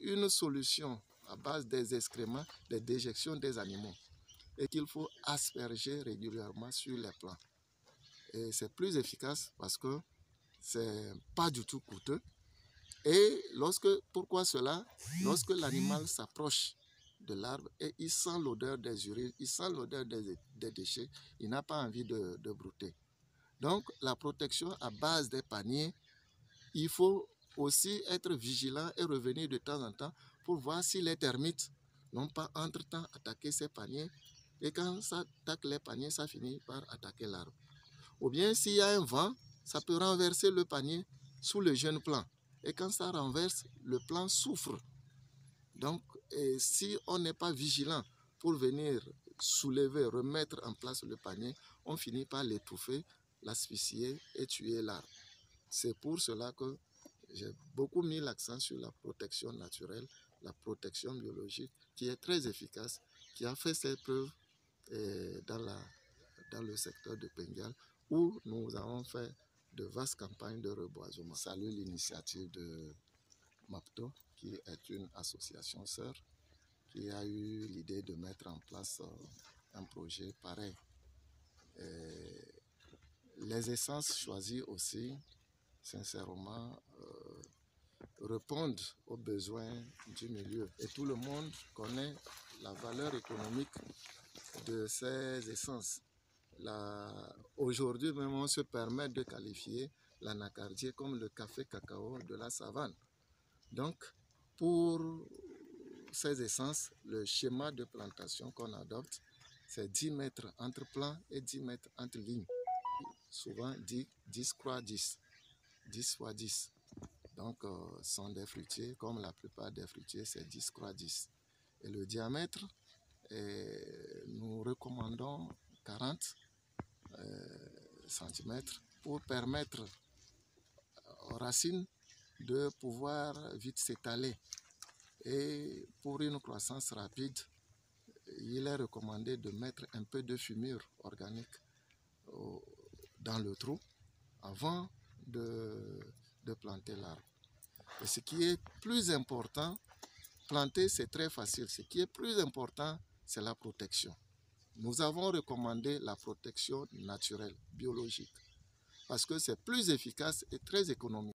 une solution à base des excréments, des déjections des animaux et qu'il faut asperger régulièrement sur les plants. Et c'est plus efficace parce que c'est pas du tout coûteux. Et pourquoi cela? Lorsque l'animal s'approche de l'arbre et il sent l'odeur des urines, il sent l'odeur des déchets, il n'a pas envie de brouter. Donc la protection à base des paniers, il faut aussi être vigilant et revenir de temps en temps pour voir si les termites n'ont pas entre-temps attaqué ces paniers. Et quand ça attaque les paniers, ça finit par attaquer l'arbre. Ou bien s'il y a un vent, ça peut renverser le panier sous le jeune plant. Et quand ça renverse, le plant souffre. Donc, si on n'est pas vigilant pour venir soulever, remettre en place le panier, on finit par l'étouffer, l'asphyxier et tuer l'arbre. C'est pour cela que j'ai beaucoup mis l'accent sur la protection naturelle, la protection biologique, qui est très efficace, qui a fait ses preuves dans le secteur de Pengal, où nous avons fait de vastes campagnes de reboisement. Je salue l'initiative de MAPTO, qui est une association sœur, qui a eu l'idée de mettre en place un projet pareil. Les essences choisies aussi, sincèrement, répondent aux besoins du milieu. Et tout le monde connaît la valeur économique de ces essences. Aujourd'hui même, on se permet de qualifier l'anacardier comme le café cacao de la savane. Donc, pour ces essences, le schéma de plantation qu'on adopte, c'est 10 mètres entre plants et 10 mètres entre lignes. Souvent 10 x 10, 10 x 10. Donc, sont des fruitiers, comme la plupart des fruitiers, c'est 10 x 10. Et le diamètre, nous recommandons 40 cm pour permettre aux racines de pouvoir vite s'étaler. Et pour une croissance rapide, il est recommandé de mettre un peu de fumure organique dans le trou avant de planter l'arbre. Et ce qui est plus important, planter c'est très facile. Ce qui est plus important, c'est la protection. Nous avons recommandé la protection naturelle, biologique, parce que c'est plus efficace et très économique.